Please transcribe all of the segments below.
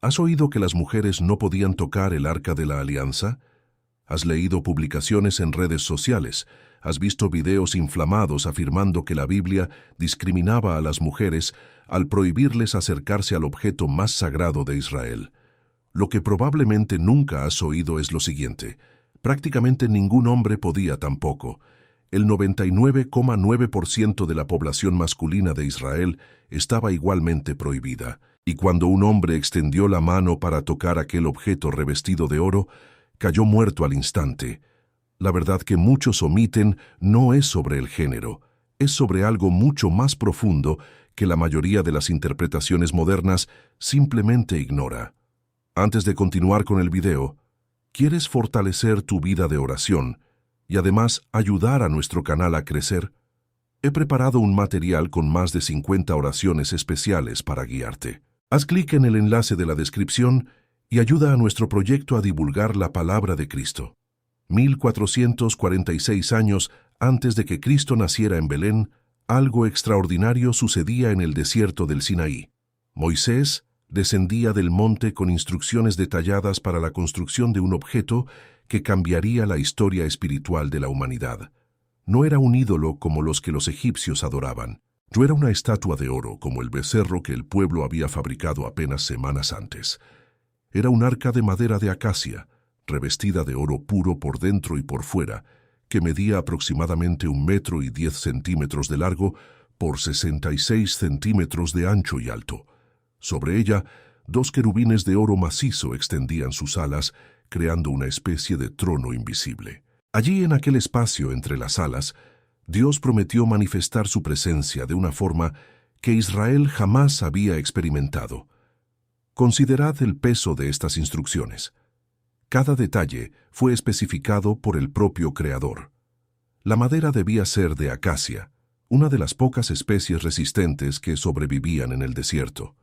¿Has oído que las mujeres no podían tocar el Arca de la Alianza? ¿Has leído publicaciones en redes sociales? ¿Has visto videos inflamados afirmando que la Biblia discriminaba a las mujeres al prohibirles acercarse al objeto más sagrado de Israel? Lo que probablemente nunca has oído es lo siguiente: prácticamente ningún hombre podía tampoco. El 99,9% de la población masculina de Israel estaba igualmente prohibida, y cuando un hombre extendió la mano para tocar aquel objeto revestido de oro, cayó muerto al instante. La verdad que muchos omiten no es sobre el género, es sobre algo mucho más profundo que la mayoría de las interpretaciones modernas simplemente ignora. Antes de continuar con el video, ¿quieres fortalecer tu vida de oración y además ayudar a nuestro canal a crecer? He preparado un material con más de 50 oraciones especiales para guiarte. Haz clic en el enlace de la descripción y ayuda a nuestro proyecto a divulgar la palabra de Cristo. 1446 años antes de que Cristo naciera en Belén, algo extraordinario sucedía en el desierto del Sinaí. Moisés descendía del monte con instrucciones detalladas para la construcción de un objeto que cambiaría la historia espiritual de la humanidad. No era un ídolo como los que los egipcios adoraban. No era una estatua de oro como el becerro que el pueblo había fabricado apenas semanas antes. Era un arca de madera de acacia, revestida de oro puro por dentro y por fuera, que medía aproximadamente 1,10 metros de largo por 66 centímetros de ancho y alto. Sobre ella, 2 querubines de oro macizo extendían sus alas, creando una especie de trono invisible. Allí, en aquel espacio entre las alas, Dios prometió manifestar su presencia de una forma que Israel jamás había experimentado. Considerad el peso de estas instrucciones. Cada detalle fue especificado por el propio Creador. La madera debía ser de acacia, una de las pocas especies resistentes que sobrevivían en el desierto.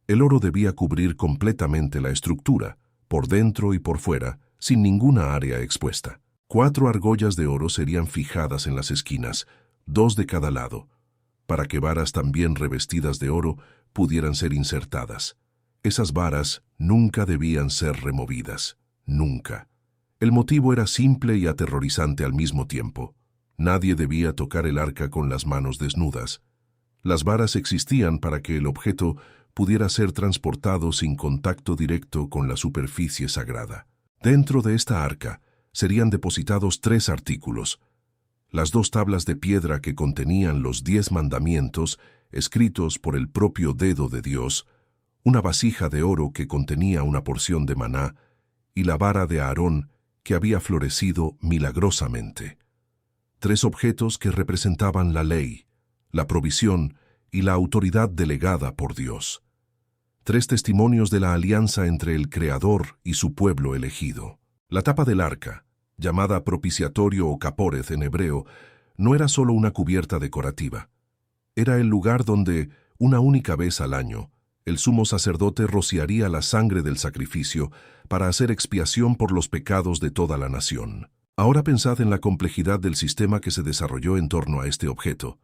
El oro debía cubrir completamente la estructura, por dentro y por fuera, sin ninguna área expuesta. 4 argollas de oro serían fijadas en las esquinas, 2 de cada lado, para que varas también revestidas de oro pudieran ser insertadas. Esas varas nunca debían ser removidas, nunca. El motivo era simple y aterrorizante al mismo tiempo. Nadie debía tocar el arca con las manos desnudas. Las varas existían para que el objeto pudiera ser transportado sin contacto directo con la superficie sagrada. Dentro de esta arca serían depositados 3 artículos: las 2 tablas de piedra que contenían los 10 mandamientos, escritos por el propio dedo de Dios, una vasija de oro que contenía una porción de maná, y la vara de Aarón que había florecido milagrosamente. 3 objetos que representaban la ley, la provisión y la autoridad delegada por Dios. 3 testimonios de la alianza entre el Creador y su pueblo elegido. La tapa del arca, llamada propiciatorio o caporeth en hebreo, no era solo una cubierta decorativa. Era el lugar donde, una única vez al año, el sumo sacerdote rociaría la sangre del sacrificio para hacer expiación por los pecados de toda la nación. Ahora pensad en la complejidad del sistema que se desarrolló en torno a este objeto.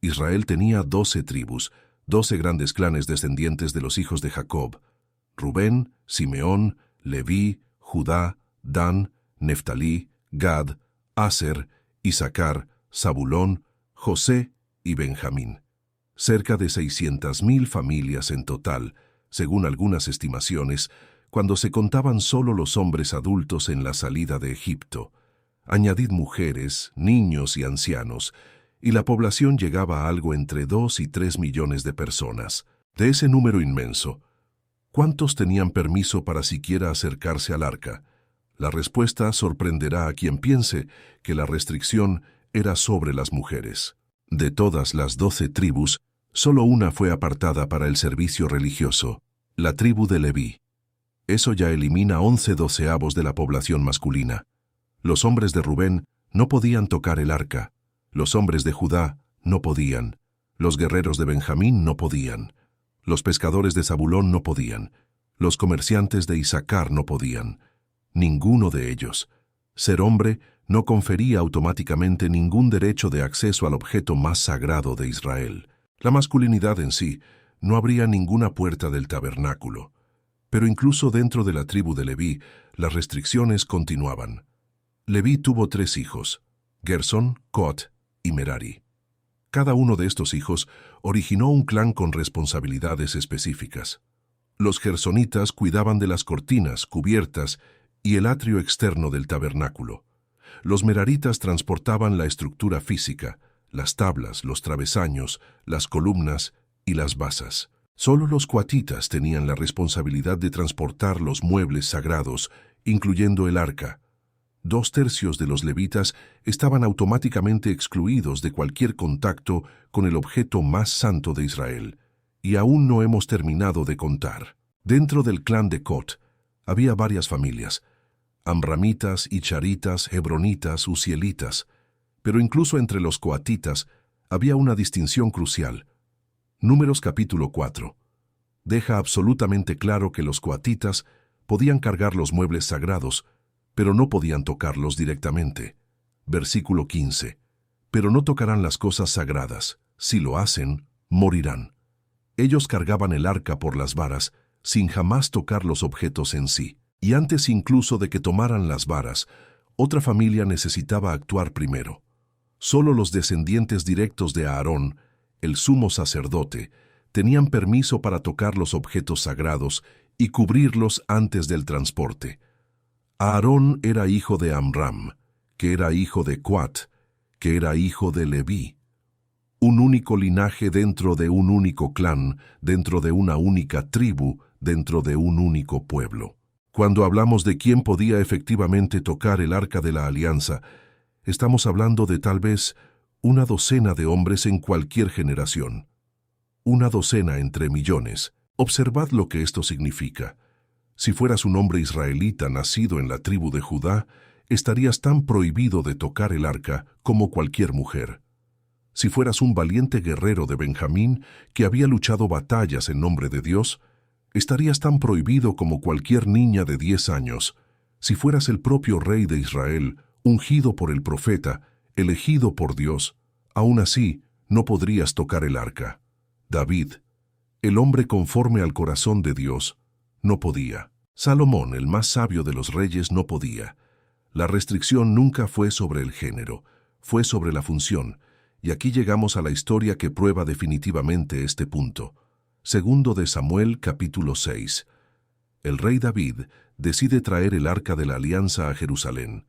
Israel tenía 12 tribus, 12 grandes clanes descendientes de los hijos de Jacob: Rubén, Simeón, Leví, Judá, Dan, Neftalí, Gad, Aser, Isaacar, Zabulón, José y Benjamín. Cerca de 600,000 familias en total, según algunas estimaciones, cuando se contaban solo los hombres adultos en la salida de Egipto. Añadid mujeres, niños y ancianos, y la población llegaba a algo entre 2 y 3 millones de personas. De ese número inmenso, ¿cuántos tenían permiso para siquiera acercarse al arca? La respuesta sorprenderá a quien piense que la restricción era sobre las mujeres. De todas las 12 tribus, solo una fue apartada para el servicio religioso: la tribu de Leví. Eso ya elimina 11/12 de la población masculina. Los hombres de Rubén no podían tocar el arca. Los hombres de Judá no podían. Los guerreros de Benjamín no podían. Los pescadores de Zabulón no podían. Los comerciantes de Isaacar no podían. Ninguno de ellos. Ser hombre no confería automáticamente ningún derecho de acceso al objeto más sagrado de Israel. La masculinidad en sí no abría ninguna puerta del tabernáculo. Pero incluso dentro de la tribu de Leví, las restricciones continuaban. Leví tuvo 3 hijos, Gersón, Coat y Merari. Cada uno de estos hijos originó un clan con responsabilidades específicas. Los gersonitas cuidaban de las cortinas, cubiertas y el atrio externo del tabernáculo. Los meraritas transportaban la estructura física, las tablas, los travesaños, las columnas y las basas. Solo los coatitas tenían la responsabilidad de transportar los muebles sagrados, incluyendo el arca. 2/3 de los levitas estaban automáticamente excluidos de cualquier contacto con el objeto más santo de Israel, y aún no hemos terminado de contar. Dentro del clan de Cot había varias familias, amramitas, icharitas, hebronitas, uzielitas, pero incluso entre los coatitas había una distinción crucial. Números capítulo 4 deja absolutamente claro que los coatitas podían cargar los muebles sagrados, pero no podían tocarlos directamente. Versículo 15. Pero no tocarán las cosas sagradas. Si lo hacen, morirán. Ellos cargaban el arca por las varas, sin jamás tocar los objetos en sí. Y antes incluso de que tomaran las varas, otra familia necesitaba actuar primero. Solo los descendientes directos de Aarón, el sumo sacerdote, tenían permiso para tocar los objetos sagrados y cubrirlos antes del transporte. Aarón era hijo de Amram, que era hijo de Coat, que era hijo de Leví. Un único linaje dentro de un único clan, dentro de una única tribu, dentro de un único pueblo. Cuando hablamos de quién podía efectivamente tocar el arca de la alianza, estamos hablando de tal vez una docena de hombres en cualquier generación. Una docena entre millones. Observad lo que esto significa. Si fueras un hombre israelita nacido en la tribu de Judá, estarías tan prohibido de tocar el arca como cualquier mujer. Si fueras un valiente guerrero de Benjamín que había luchado batallas en nombre de Dios, estarías tan prohibido como cualquier niña de 10 años. Si fueras el propio rey de Israel, ungido por el profeta, elegido por Dios, aún así no podrías tocar el arca. David, el hombre conforme al corazón de Dios, no podía. Salomón, el más sabio de los reyes, no podía. La restricción nunca fue sobre el género, fue sobre la función, y aquí llegamos a la historia que prueba definitivamente este punto. Segundo de Samuel, capítulo 6. El rey David decide traer el arca de la alianza a Jerusalén.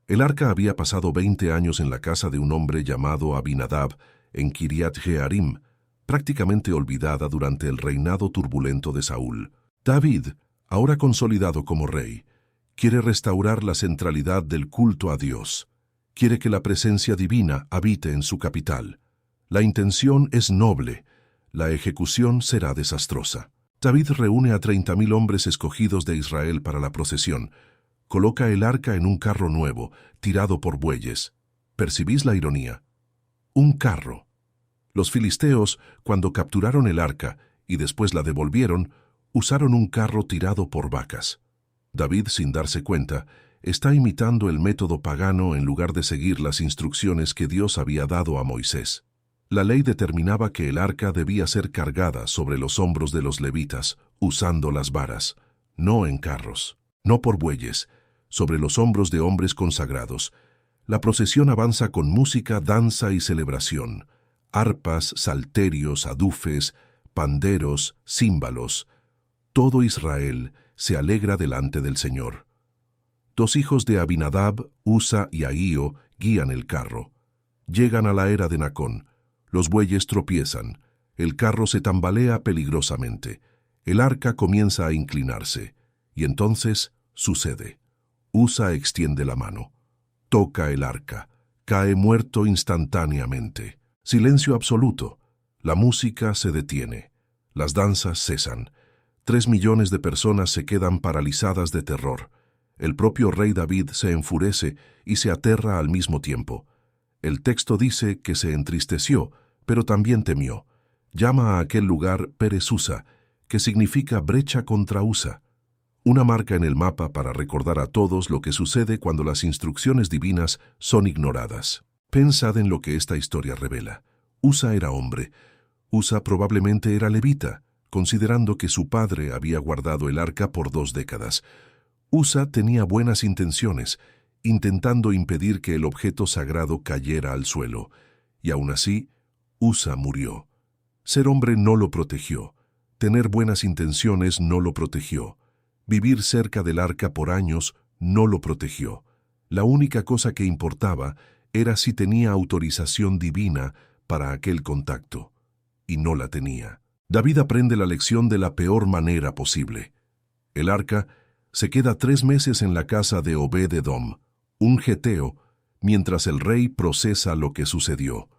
El arca había pasado 20 años en la casa de un hombre llamado Abinadab, en Kiriat Jearim, prácticamente olvidada durante el reinado turbulento de Saúl. David, ahora consolidado como rey, quiere restaurar la centralidad del culto a Dios. Quiere que la presencia divina habite en su capital. La intención es noble, la ejecución será desastrosa. David reúne a 30,000 hombres escogidos de Israel para la procesión. Coloca el arca en un carro nuevo, tirado por bueyes. ¿Percibís la ironía? Un carro. Los filisteos, cuando capturaron el arca y después la devolvieron, usaron un carro tirado por vacas. David, sin darse cuenta, está imitando el método pagano en lugar de seguir las instrucciones que Dios había dado a Moisés. La ley determinaba que el arca debía ser cargada sobre los hombros de los levitas, usando las varas, no en carros, no por bueyes, sobre los hombros de hombres consagrados. La procesión avanza con música, danza y celebración, arpas, salterios, adufes, panderos, címbalos. Todo Israel se alegra delante del Señor. 2 hijos de Abinadab, Usa y Ahío, guían el carro. Llegan a la era de Nacón. Los bueyes tropiezan. El carro se tambalea peligrosamente. El arca comienza a inclinarse. Y entonces sucede. Usa extiende la mano. Toca el arca. Cae muerto instantáneamente. Silencio absoluto. La música se detiene. Las danzas cesan. 3 millones de personas se quedan paralizadas de terror. El propio rey David se enfurece y se aterra al mismo tiempo. El texto dice que se entristeció, pero también temió. Llama a aquel lugar Perez Usa, que significa brecha contra Usa. Una marca en el mapa para recordar a todos lo que sucede cuando las instrucciones divinas son ignoradas. Pensad en lo que esta historia revela. Usa era hombre. Usa probablemente era levita. considerando que su padre había guardado el arca por 2 décadas. Usa tenía buenas intenciones, intentando impedir que el objeto sagrado cayera al suelo, y aún así, Usa murió. Ser hombre no lo protegió. Tener buenas intenciones no lo protegió. Vivir cerca del arca por años no lo protegió. La única cosa que importaba era si tenía autorización divina para aquel contacto, y no la tenía. David aprende la lección de la peor manera posible. El arca se queda 3 meses en la casa de Obed-Edom, un geteo, mientras el rey procesa lo que sucedió.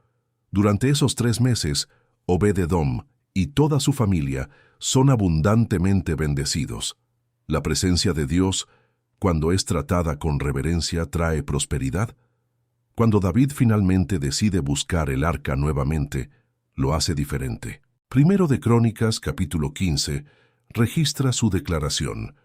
Durante esos 3 meses, Obed-Edom y toda su familia son abundantemente bendecidos. La presencia de Dios, cuando es tratada con reverencia, trae prosperidad. Cuando David finalmente decide buscar el arca nuevamente, lo hace diferente. Primero de Crónicas, capítulo 15, registra su declaración: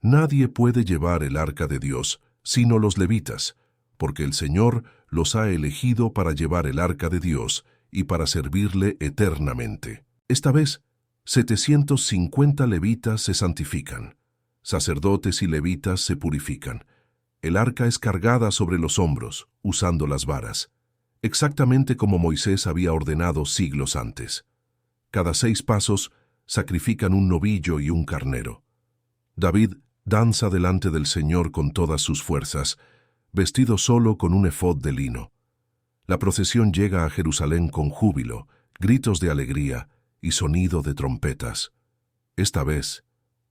nadie puede llevar el arca de Dios, sino los levitas, porque el Señor los ha elegido para llevar el arca de Dios y para servirle eternamente. Esta vez, 750 levitas se santifican. Sacerdotes y levitas se purifican. El arca es cargada sobre los hombros, usando las varas, exactamente como Moisés había ordenado siglos antes. Cada 6 pasos sacrifican un novillo y un carnero. David danza delante del Señor con todas sus fuerzas, vestido solo con un efod de lino. La procesión llega a Jerusalén con júbilo, gritos de alegría y sonido de trompetas. Esta vez,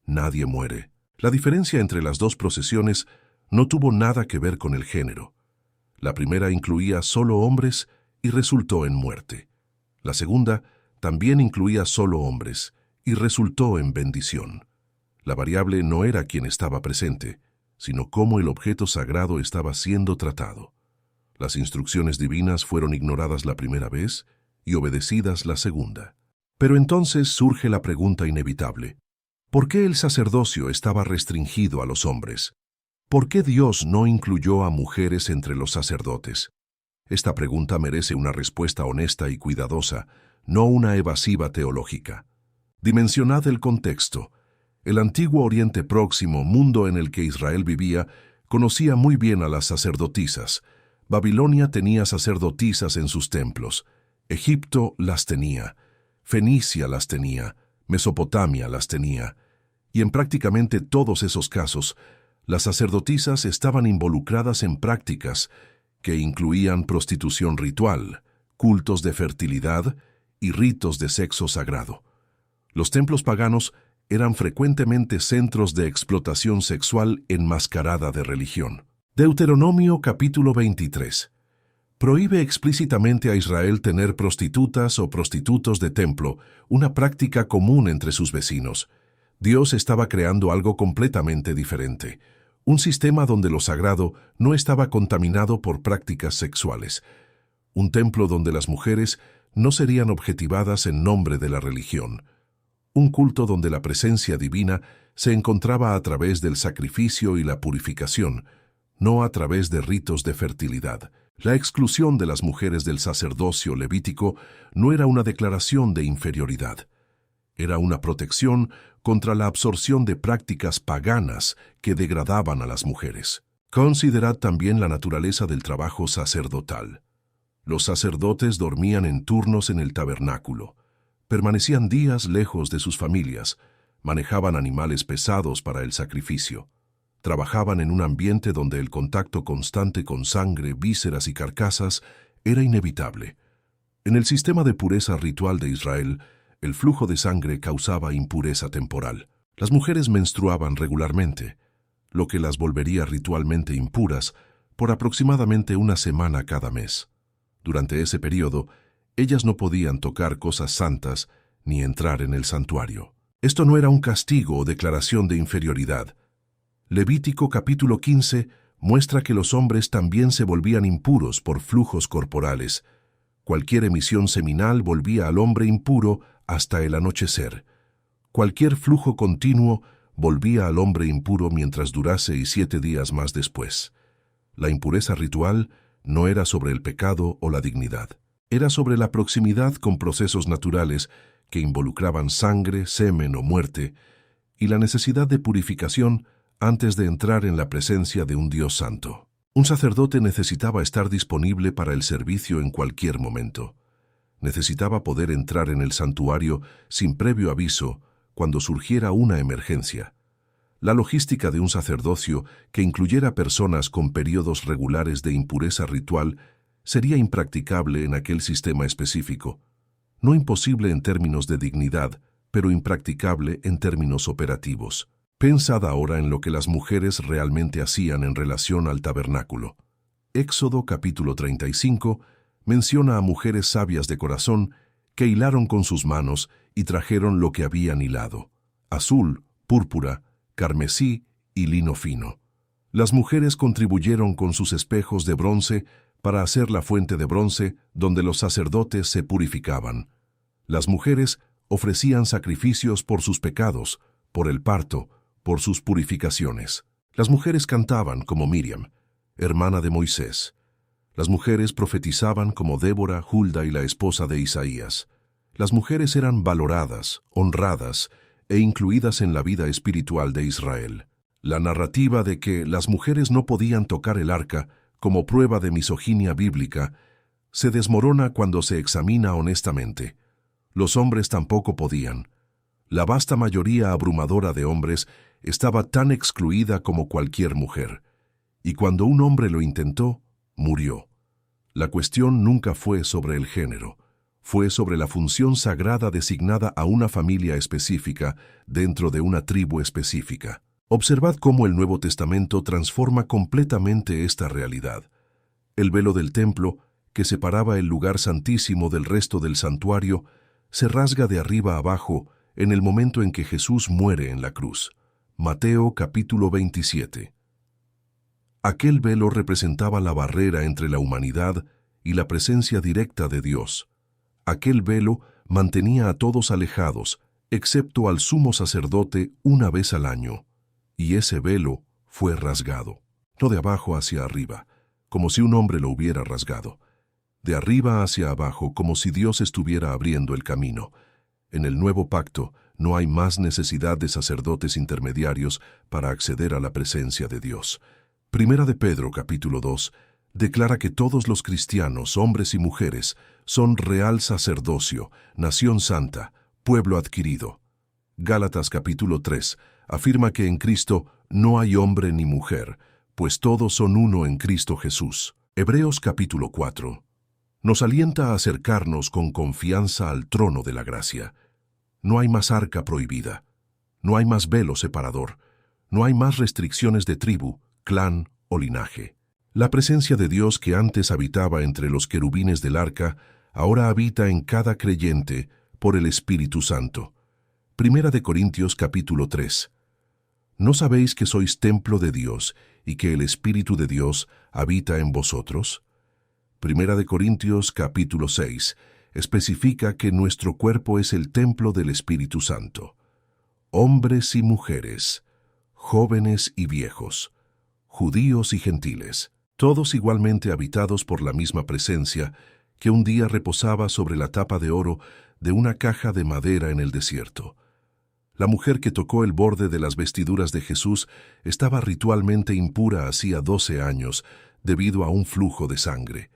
nadie muere. La diferencia entre las 2 procesiones no tuvo nada que ver con el género. La primera incluía solo hombres y resultó en muerte. La segunda también incluía solo hombres y resultó en bendición. La variable no era quien estaba presente, sino cómo el objeto sagrado estaba siendo tratado. Las instrucciones divinas fueron ignoradas la primera vez y obedecidas la segunda. Pero entonces surge la pregunta inevitable: ¿por qué el sacerdocio estaba restringido a los hombres? ¿Por qué Dios no incluyó a mujeres entre los sacerdotes? Esta pregunta merece una respuesta honesta y cuidadosa, no una evasiva teológica. Dimensionad el contexto. El antiguo Oriente Próximo, mundo en el que Israel vivía, conocía muy bien a las sacerdotisas. Babilonia tenía sacerdotisas en sus templos. Egipto las tenía. Fenicia las tenía. Mesopotamia las tenía. Y en prácticamente todos esos casos, las sacerdotisas estaban involucradas en prácticas que incluían prostitución ritual, cultos de fertilidad y ritos de sexo sagrado. Los templos paganos eran frecuentemente centros de explotación sexual enmascarada de religión. Deuteronomio capítulo 23. Prohíbe explícitamente a Israel tener prostitutas o prostitutos de templo, una práctica común entre sus vecinos. Dios estaba creando algo completamente diferente, un sistema donde lo sagrado no estaba contaminado por prácticas sexuales, un templo donde las mujeres no serían objetivadas en nombre de la religión, un culto donde la presencia divina se encontraba a través del sacrificio y la purificación, no a través de ritos de fertilidad. La exclusión de las mujeres del sacerdocio levítico no era una declaración de inferioridad. Era una protección contra la absorción de prácticas paganas que degradaban a las mujeres. Considerad también la naturaleza del trabajo sacerdotal. Los sacerdotes dormían en turnos en el tabernáculo, permanecían días lejos de sus familias, manejaban animales pesados para el sacrificio, trabajaban en un ambiente donde el contacto constante con sangre, vísceras y carcasas era inevitable. En el sistema de pureza ritual de Israel, el flujo de sangre causaba impureza temporal. Las mujeres menstruaban regularmente, lo que las volvería ritualmente impuras por aproximadamente 1 semana cada mes. Durante ese periodo, ellas no podían tocar cosas santas ni entrar en el santuario. Esto no era un castigo o declaración de inferioridad. Levítico capítulo 15 muestra que los hombres también se volvían impuros por flujos corporales. Cualquier emisión seminal volvía al hombre impuro hasta el anochecer. Cualquier flujo continuo volvía al hombre impuro mientras durase y 7 días más después. La impureza ritual no era sobre el pecado o la dignidad. Era sobre la proximidad con procesos naturales que involucraban sangre, semen o muerte, y la necesidad de purificación antes de entrar en la presencia de un Dios santo. Un sacerdote necesitaba estar disponible para el servicio en cualquier momento. Necesitaba poder entrar en el santuario sin previo aviso cuando surgiera una emergencia. La logística de un sacerdocio que incluyera personas con periodos regulares de impureza ritual sería impracticable en aquel sistema específico. No imposible en términos de dignidad, pero impracticable en términos operativos. Pensad ahora en lo que las mujeres realmente hacían en relación al tabernáculo. Éxodo capítulo 35 menciona a mujeres sabias de corazón que hilaron con sus manos y trajeron lo que habían hilado: azul, púrpura, carmesí y lino fino. Las mujeres contribuyeron con sus espejos de bronce para hacer la fuente de bronce donde los sacerdotes se purificaban. Las mujeres ofrecían sacrificios por sus pecados, por el parto, por sus purificaciones. Las mujeres cantaban como Miriam, hermana de Moisés. Las mujeres profetizaban como Débora, Hulda y la esposa de Isaías. Las mujeres eran valoradas, honradas e incluidas en la vida espiritual de Israel. La narrativa de que las mujeres no podían tocar el arca como prueba de misoginia bíblica se desmorona cuando se examina honestamente. Los hombres tampoco podían. La vasta mayoría abrumadora de hombres estaba tan excluida como cualquier mujer, y cuando un hombre lo intentó, murió. La cuestión nunca fue sobre el género, fue sobre la función sagrada designada a una familia específica dentro de una tribu específica. Observad cómo el Nuevo Testamento transforma completamente esta realidad. El velo del templo, que separaba el lugar santísimo del resto del santuario, se rasga de arriba abajo en el momento en que Jesús muere en la cruz. Mateo capítulo 27. Aquel velo representaba la barrera entre la humanidad y la presencia directa de Dios. Aquel velo mantenía a todos alejados, excepto al sumo sacerdote una vez al año. Y ese velo fue rasgado, no de abajo hacia arriba, como si un hombre lo hubiera rasgado, de arriba hacia abajo, como si Dios estuviera abriendo el camino. En el nuevo pacto no hay más necesidad de sacerdotes intermediarios para acceder a la presencia de Dios. Primera de Pedro, capítulo 2, declara que todos los cristianos, hombres y mujeres, son real sacerdocio, nación santa, pueblo adquirido. Gálatas, capítulo 3, afirma que en Cristo no hay hombre ni mujer, pues todos son uno en Cristo Jesús. Hebreos, capítulo 4, nos alienta a acercarnos con confianza al trono de la gracia. No hay más arca prohibida, no hay más velo separador, no hay más restricciones de tribu, clan o linaje. La presencia de Dios que antes habitaba entre los querubines del arca, ahora habita en cada creyente por el Espíritu Santo. Primera de Corintios capítulo 3. ¿No sabéis que sois templo de Dios y que el Espíritu de Dios habita en vosotros? Primera de Corintios capítulo 6 especifica que nuestro cuerpo es el templo del Espíritu Santo. Hombres y mujeres, jóvenes y viejos, judíos y gentiles, todos igualmente habitados por la misma presencia que un día reposaba sobre la tapa de oro de una caja de madera en el desierto. La mujer que tocó el borde de las vestiduras de Jesús estaba ritualmente impura hacía 12 años debido a un flujo de sangre.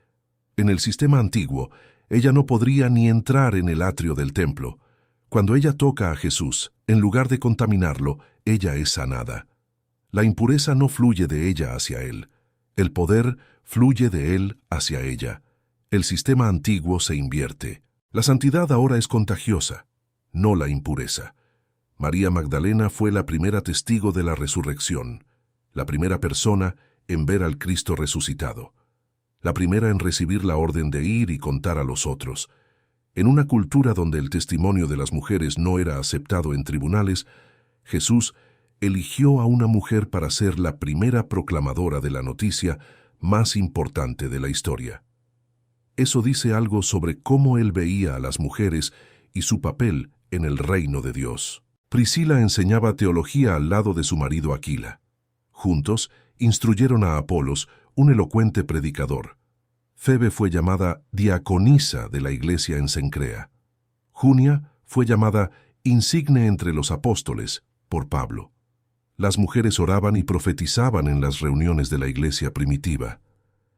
En el sistema antiguo, ella no podría ni entrar en el atrio del templo. Cuando ella toca a Jesús, en lugar de contaminarlo, ella es sanada. La impureza no fluye de ella hacia él. El poder fluye de él hacia ella. El sistema antiguo se invierte. La santidad ahora es contagiosa, no la impureza. María Magdalena fue la primera testigo de la resurrección, la primera persona en ver al Cristo resucitado, la primera en recibir la orden de ir y contar a los otros. En una cultura donde el testimonio de las mujeres no era aceptado en tribunales, Jesús eligió a una mujer para ser la primera proclamadora de la noticia más importante de la historia. Eso dice algo sobre cómo él veía a las mujeres y su papel en el reino de Dios. Priscila enseñaba teología al lado de su marido Aquila. Juntos instruyeron a Apolos, un elocuente predicador. Febe fue llamada diaconisa de la iglesia en Cencrea. Junia fue llamada insigne entre los apóstoles por Pablo. Las mujeres oraban y profetizaban en las reuniones de la iglesia primitiva.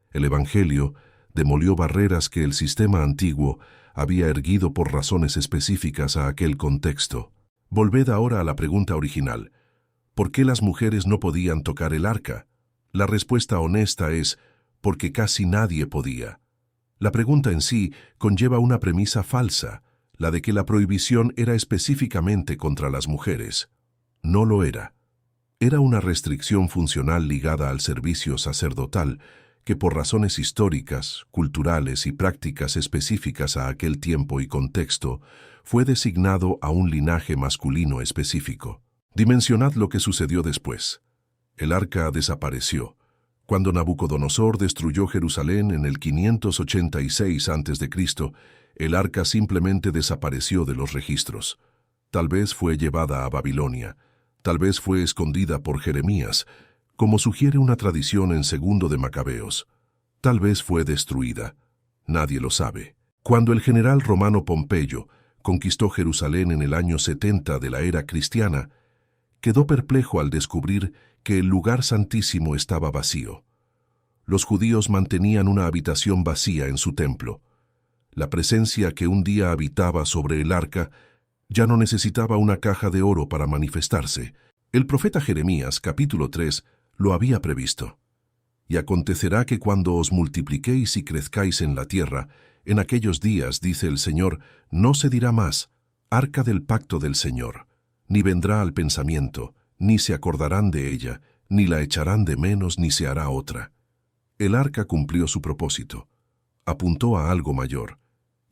El Evangelio demolió barreras que el sistema antiguo había erguido por razones específicas a aquel contexto. Volved ahora a la pregunta original. ¿Por qué las mujeres no podían tocar el arca? La respuesta honesta es porque casi nadie podía. La pregunta en sí conlleva una premisa falsa, la de que la prohibición era específicamente contra las mujeres. No lo era. Era una restricción funcional ligada al servicio sacerdotal, que por razones históricas, culturales y prácticas específicas a aquel tiempo y contexto, fue designado a un linaje masculino específico. Dimensionad lo que sucedió después. El arca desapareció. Cuando Nabucodonosor destruyó Jerusalén en el 586 a.C., el arca simplemente desapareció de los registros. Tal vez fue llevada a Babilonia, tal vez fue escondida por Jeremías, como sugiere una tradición en Segundo de Macabeos. Tal vez fue destruida. Nadie lo sabe. Cuando el general romano Pompeyo conquistó Jerusalén en el año 70 de la era cristiana, quedó perplejo al descubrir que el lugar santísimo estaba vacío. Los judíos mantenían una habitación vacía en su templo. La presencia que un día habitaba sobre el arca ya no necesitaba una caja de oro para manifestarse. El profeta Jeremías, capítulo 3, lo había previsto. Y acontecerá que cuando os multipliquéis y crezcáis en la tierra, en aquellos días, dice el Señor, no se dirá más, arca del pacto del Señor, ni vendrá al pensamiento, ni se acordarán de ella, ni la echarán de menos, ni se hará otra. El arca cumplió su propósito, apuntó a algo mayor,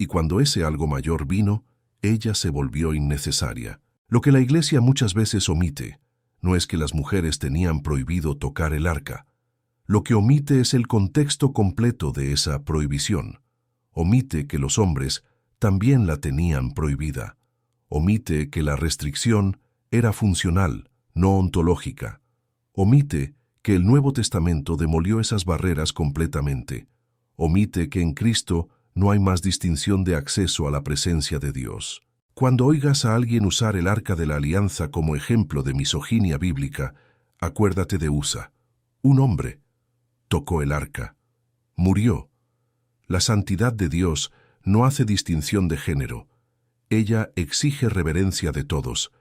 y cuando ese algo mayor vino, ella se volvió innecesaria. Lo que la Iglesia muchas veces omite no es que las mujeres tenían prohibido tocar el arca. Lo que omite es el contexto completo de esa prohibición. Omite que los hombres también la tenían prohibida. Omite que la restricción era funcional, no ontológica. Omite que el Nuevo Testamento demolió esas barreras completamente. Omite que en Cristo no hay más distinción de acceso a la presencia de Dios. Cuando oigas a alguien usar el arca de la alianza como ejemplo de misoginia bíblica, acuérdate de Usa. Un hombre tocó el arca. Murió. La santidad de Dios no hace distinción de género. Ella exige reverencia de todos,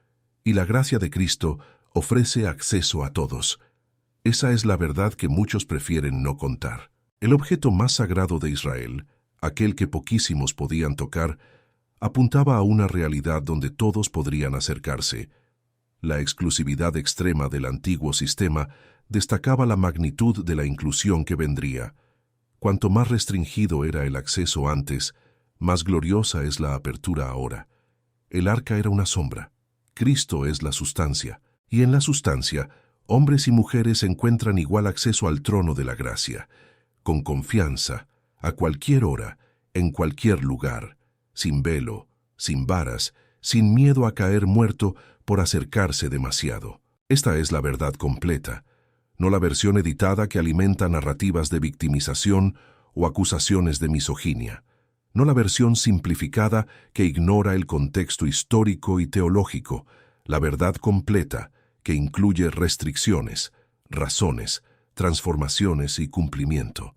y la gracia de Cristo ofrece acceso a todos. Esa es la verdad que muchos prefieren no contar. El objeto más sagrado de Israel, aquel que poquísimos podían tocar, apuntaba a una realidad donde todos podrían acercarse. La exclusividad extrema del antiguo sistema destacaba la magnitud de la inclusión que vendría. Cuanto más restringido era el acceso antes, más gloriosa es la apertura ahora. El arca era una sombra. Cristo es la sustancia, y en la sustancia, hombres y mujeres encuentran igual acceso al trono de la gracia, con confianza, a cualquier hora, en cualquier lugar, sin velo, sin varas, sin miedo a caer muerto por acercarse demasiado. Esta es la verdad completa, no la versión editada que alimenta narrativas de victimización o acusaciones de misoginia, no la versión simplificada que ignora el contexto histórico y teológico, la verdad completa que incluye restricciones, razones, transformaciones y cumplimiento.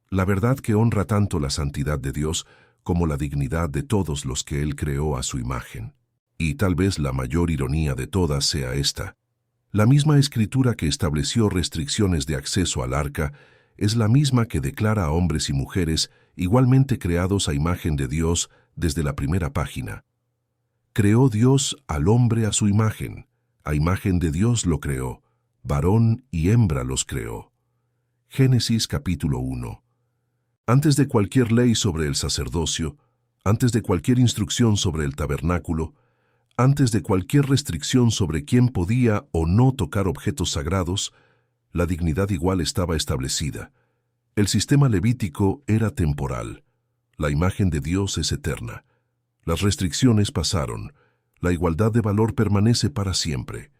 La verdad que honra tanto la santidad de Dios como la dignidad de todos los que Él creó a su imagen. Y tal vez la mayor ironía de todas sea esta. La misma Escritura que estableció restricciones de acceso al arca es la misma que declara a hombres y mujeres igualmente creados a imagen de Dios desde la primera página. Creó Dios al hombre a su imagen de Dios lo creó, varón y hembra los creó. Génesis capítulo 1. Antes de cualquier ley sobre el sacerdocio, antes de cualquier instrucción sobre el tabernáculo, antes de cualquier restricción sobre quién podía o no tocar objetos sagrados, la dignidad igual estaba establecida. El sistema levítico era temporal. La imagen de Dios es eterna. Las restricciones pasaron. La igualdad de valor permanece para siempre.